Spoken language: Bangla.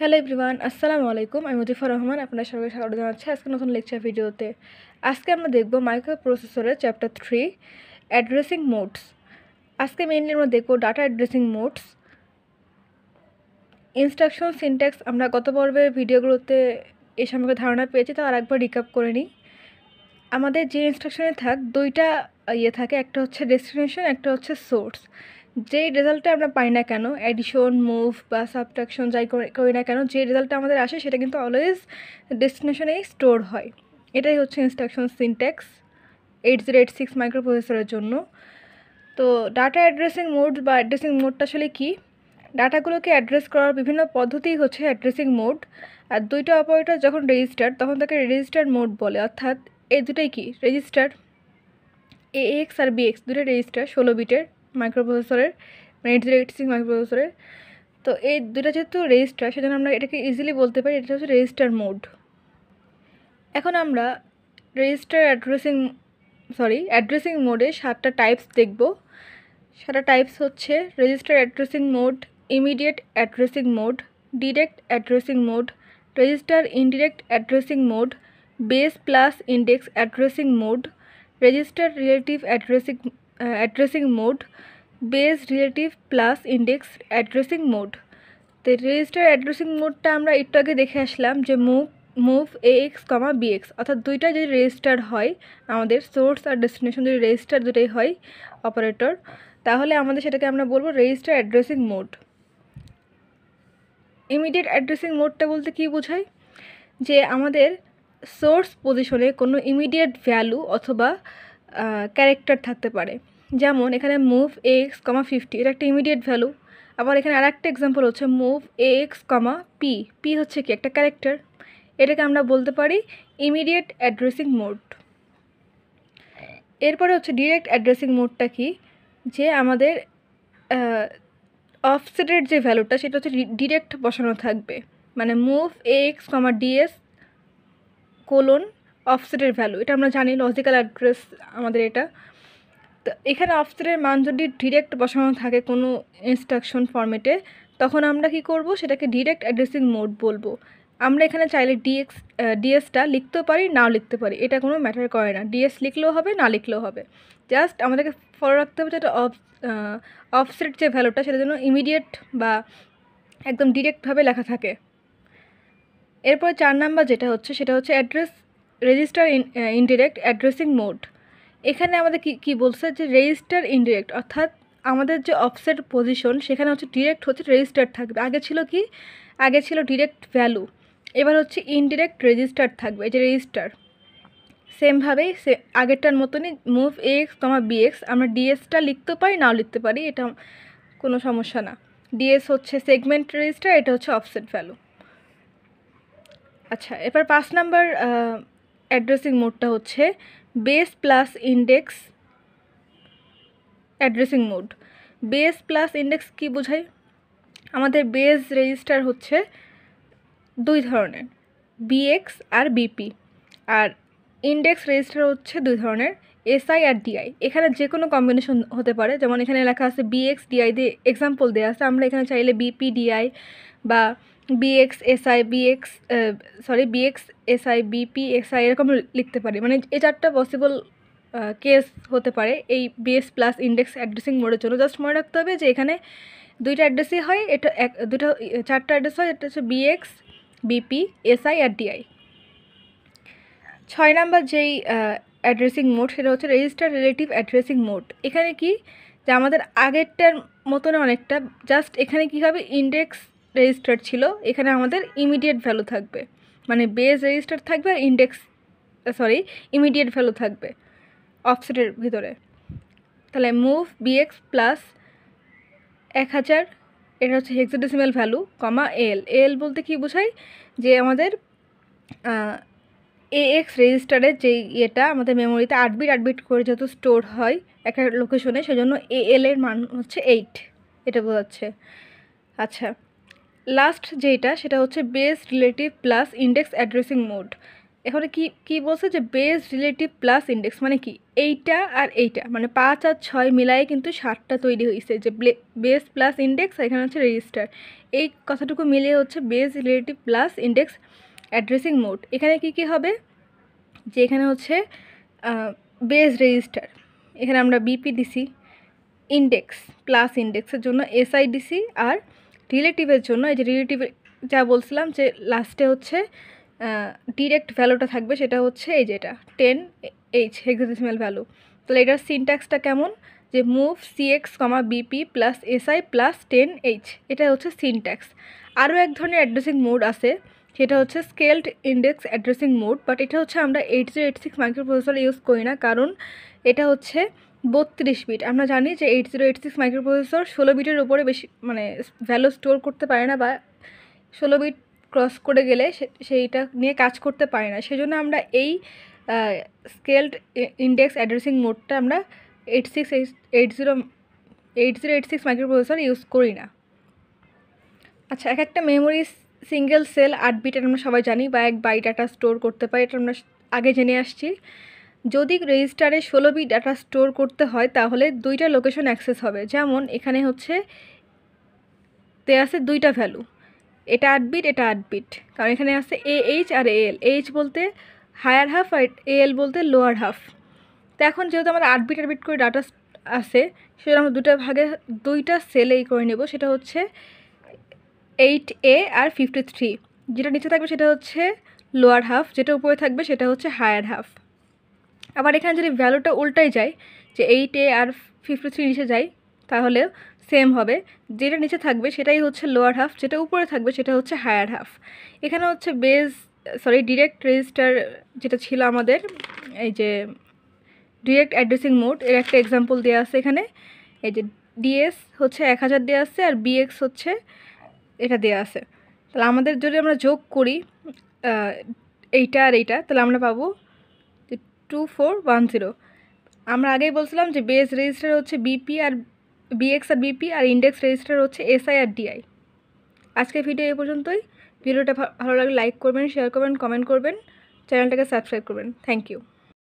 হ্যালো এভরিওয়ান, আসসালামু আলাইকুম। আমি মুজিফুর রহমান, আপনার সবাইকে স্বাগত জানাচ্ছি আজকে নতুন লেকচার ভিডিওতে। আজকে আমরা দেখব মাইক্রো প্রসেসরের চ্যাপ্টার 3 অ্যাড্রেসিং মোডস। আজকে মেইনলি আমরা দেখব data addressing modes, instruction syntax. আমরা গত পর্বের ভিডিওগুলোতে এই সম্পর্কে ধারণা পেয়েছি, তো আর একবার রিক্যাপ করে নিই। আমাদের যে ইনস্ট্রাকশনে দুইটা থাকে, একটা হচ্ছে ডেস্টিনেশন, একটা হচ্ছে সোর্স। যেই রেজাল্টটা আমরা পাই না কেন, অ্যাডিশন, মুভ বা সাবট্রাকশন যাই করি না কেন, যে রেজাল্টটা আমাদের আসে সেটা কিন্তু অলওয়েজ ডেস্টিনেশনেই স্টোর হয়। এটাই হচ্ছে ইনস্ট্রাকশন সিনট্যাক্স 8086 মাইক্রোপ্রসেসরের জন্য। তো ডাটা অ্যাড্রেসিং মোড বা অ্যাড্রেসিং মোডটা আসলে কী? ডাটাগুলোকে অ্যাড্রেস করার বিভিন্ন পদ্ধতি হচ্ছে অ্যাড্রেসিং মোড। আর দুইটা অপারেটর যখন রেজিস্টার, তখন তাকে রেজিস্টার মোড বলে। অর্থাৎ এই দুটাই কি রেজিস্টার, AX আর BX দুটো রেজিস্টার 16 বিটের মাইক্রোপ্রসেসরের, 8086 মাইক্রোপ্রসেসরের। তো এই দুটো যেহেতু রেজিস্টার, সেজন্য আমরা এটাকে ইজিলি বলতে পারি এটা হচ্ছে রেজিস্টার মোড। এখন আমরা অ্যাড্রেসিং মোডে 7টা টাইপস দেখব। 7টা টাইপস হচ্ছে register addressing mode, immediate addressing mode, direct addressing mode, register indirect addressing mode, base plus index addressing mode, register relative addressing mode, base relative plus index addressing mode. তো রেজিস্টার অ্যাড্রেসিং মোডটা আমরা একটু আগে দেখে আসলাম যে মুভ AX, BX, অর্থাৎ দুইটা যদি রেজিস্টার হয়, আমাদের সোর্স আর ডেস্টিনেশন যদি রেজিস্টার দুটোই হয় অপারেটর, তাহলে আমাদের সেটাকে আমরা বলবো register addressing mode. Immediate addressing মোডটা বলতে কী বোঝায়? যে আমাদের সোর্স পজিশনে কোনো ইমিডিয়েট ভ্যালু অথবা ক্যারেক্টার থাকতে পারে। যেমন এখানে মুভ AX, 50, এটা একটা ইমিডিয়েট ভ্যালু। আবার এখানে আর একটা এক্সাম্পল হচ্ছে মুভ AX, P হচ্ছে কি একটা ক্যারেক্টার। এটাকে আমরা বলতে পারি ইমিডিয়েট অ্যাড্রেসিং মোড। এরপরে হচ্ছে ডিরেক্ট অ্যাড্রেসিং মোডটা কি? যে আমাদের অফসেটের যে ভ্যালুটা সেটা হচ্ছে ডিরেক্ট বসানো থাকবে। মানে মুভ AX, DS অফসেটের ভ্যালু, এটা আমরা জানি লজিক্যাল অ্যাড্রেস আমাদের এটা। তো এখানে অফসেটের মান যদি ডিরেক্ট বসানো থাকে কোনো ইনস্ট্রাকশন ফরম্যাটে, তখন আমরা কি করব, সেটাকে ডিরেক্ট অ্যাড্রেসিং মোড বলবো। আমরা এখানে চাইলে ডিএসটা লিখতেও পারি, নাও লিখতে পারি, এটা কোনো ম্যাটার করে না। ডিএস লিখলেও হবে, না লিখলেও হবে। জাস্ট আমাদেরকে ফলো রাখতে হবে যেটা অফসেট যে ভ্যালুটা সেটা যেন ইমিডিয়েট বা একদম ডিরেক্টভাবে লেখা থাকে। এরপর 4 নাম্বার যেটা হচ্ছে সেটা হচ্ছে রেজিস্টার ইনডিরেক্ট অ্যাড্রেসিং মোড। এখানে আমাদের কি বলছে যে রেজিস্টার ইনডিরেক্ট, অর্থাৎ আমাদের যে অফসেট পজিশন সেখানে হচ্ছে ডিরেক্ট হচ্ছে রেজিস্টার থাকবে। আগে ছিল ডিরেক্ট ভ্যালু, এবার হচ্ছে ইনডিরেক্ট রেজিস্টার থাকবে। এই যে রেজিস্টার সেমভাবেই আগেরটার মতনই মুভ AX, BX, আমরা ডিএসটা লিখতে পারি, নাও লিখতে পারি, এটা কোনো সমস্যা না। ডিএস হচ্ছে সেগমেন্ট রেজিস্টার, এটা হচ্ছে অফসেট ভ্যালু। আচ্ছা, এবার 5 নাম্বার অ্যাড্রেসিং মোডটা হচ্ছে base plus index addressing mode. Base plus index কি বোঝায়? আমাদের বেস রেজিস্টার হচ্ছে দুই ধরনের, BX আর BP, আর ইন্ডেক্স রেজিস্টার হচ্ছে দুই ধরনের, SI আর DI। এখানে যে কোনো কম্বিনেশন হতে পারে, যেমন এখানে লেখা আছে BX DI দিয়ে এক্সাম্পল দেওয়া আছে, আমরা এখানে চাইলে BP DI বা BX SI BP SI এরকম লিখতে পারি। মানে এই 4টা পসিবল কেস হতে পারে এই বেস প্লাস ইন্ডেক্স অ্যাড্রেসিং মোডের জন্য। জাস্ট মনে রাখতে হবে যে এখানে দুইটা অ্যাড্রেসই হয়, এটা 4টা অ্যাড্রেস হয়, এটা হচ্ছে BX, BP, SI আর DI। 6 নাম্বার যেই অ্যাড্রেসিং মোড সেটা হচ্ছে রেজিস্টার রিলেটিভ অ্যাড্রেসিং মোড। এখানে কি যে আমাদের আগেরটার মতন অনেকটা, জাস্ট এখানে কী হবে, ইন্ডেক্স রেজিস্টার ছিল, এখানে আমাদের ইমিডিয়েট ভ্যালু থাকবে। মানে বেস রেজিস্টার থাকবে আর ইমিডিয়েট ভ্যালু থাকবে অফসেটের ভিতরে। তাহলে মুভ BX প্লাস 1000, এটা হচ্ছে হেক্সাডেসিমাল ভ্যালু, AL বলতে কি বোঝায়? যে আমাদের AX রেজিস্টারের যে ইয়েটা আমাদের মেমোরিতে 8 বিট করে যেহেতু স্টোর হয় একটা লোকেশনে, সেজন্য AL এর মান হচ্ছে 8, এটা বোঝাচ্ছে। আচ্ছা, লাস্ট যেটা সেটা হচ্ছে base relative plus index addressing mode. এখানে কি কি বলছে যে বেস রিলেটিভ প্লাস ইন্ডেক্স মানে কি এইটা আর এইটা মানে 5 আর 6 মিলাই কিন্তু 7টা তৈরি হয়েছে যে বেস প্লাস ইন্ডেক্স আর এখানে হচ্ছে রেজিস্টার এই কথাটুকু মিলিয়ে হচ্ছে base relative plus index addressing mode এখানে কি কি হবে যে এখানে হচ্ছে বেস রেজিস্টার এখানে আমরা বিপি দিছি ইন্ডেক্স প্লাস ইন্ডেক্সের জন্য এসআই দিছি আর রিলেটিভের জন্য এই যে রিলেটিভ যা বলছিলাম যে লাস্টে হচ্ছে ডিরেক্ট ভ্যালুটা থাকবে সেটা হচ্ছে এই যে এটা 10H হেক্সাডেসিমাল ভ্যালু তাহলে এটার সিনট্যাক্সটা কেমন যে move CX comma BP plus SI plus 10H এটা হচ্ছে সিনট্যাক্স আরও এক ধরনের অ্যাড্রেসিং মোড আছে সেটা হচ্ছে skilled index addressing mode but এটা হচ্ছে আমরা 8086 মাইক্রোপ্রসেসর ইউজ করি না কারণ এটা হচ্ছে 32 বিট আমরা জানি যে 8086 মাইক্রোপ্রসেসর 16 বিটের উপরে বেশি মানে ভ্যালু স্টোর করতে পারে না বা 16 বিট ক্রস করে গেলে সেইটা নিয়ে কাজ করতে পারে না সেজন্য আমরা এই স্কেলড ইন্ডেক্স অ্যাড্রেসিং মোডটা আমরা 8086 মাইক্রোপ্রসেসর ইউজ করি না আচ্ছা এক একটা মেমোরি সিঙ্গেল সেল 8 বিটের আমরা সবাই জানি বা 1 বাইট ডাটা স্টোর করতে পারি এটা আমরা আগে জেনে আসছি যদি রেজিস্টারে 16 বিট ডাটা স্টোর করতে হয় তাহলে দুইটা লোকেশন অ্যাক্সেস হবে যেমন এখানে হচ্ছে দেয়া আছে দুইটা ভ্যালু এটা 8 বিট এটা 8 বিট কারণ এখানে আছে AH আর AL AH বলতে হায়ার হাফ আর AL বলতে লোয়ার হাফ তো এখন যেহেতু আমার 8 বিট আর বিট করে ডাটা আছে সেটা আমরা দুইটা সেলে করে নেব সেটা হচ্ছে 8A আর 53 যেটা নিচে থাকবে সেটা হচ্ছে লোয়ার হাফ যেটা উপরে থাকবে সেটা হচ্ছে হায়ার হাফ আবার এখানে যদি ভ্যালুটা উল্টাই যায় যে 8A আর 53 নিচে যায় তাহলে সেম হবে যেটা নিচে থাকবে সেটাই হচ্ছে লোয়ার হাফ যেটা উপরে থাকবে সেটা হচ্ছে হায়ার হাফ এখানে হচ্ছে ডিরেক্ট রেজিস্টার যেটা ছিল আমাদের এই যে ডিরেক্ট অ্যাড্রেসিং মোড এর একটা এক্সাম্পল দেওয়া আছে এখানে এই যে ডিএস হচ্ছে 1000 দেওয়া আছে আর বিএক্স হচ্ছে এটা দেওয়া আছে তাহলে আমাদের যদি আমরা যোগ করি এইটা আর এইটা তাহলে আমরা পাবো 2410 আমরা আগেই বলছিলাম যে বেস রেজিস্টার হচ্ছে বিপি আর বিএক্স আর বিপি আর ইন্ডেক্স রেজিস্টার হচ্ছে এসআই আর ডিআই আজকের ভিডিও এই পর্যন্তই ভিডিওটা ভালো লাগলে লাইক করবেন শেয়ার করবেন কমেন্ট করবেন চ্যানেলটাকে সাবস্ক্রাইব করবেন থ্যাংক ইউ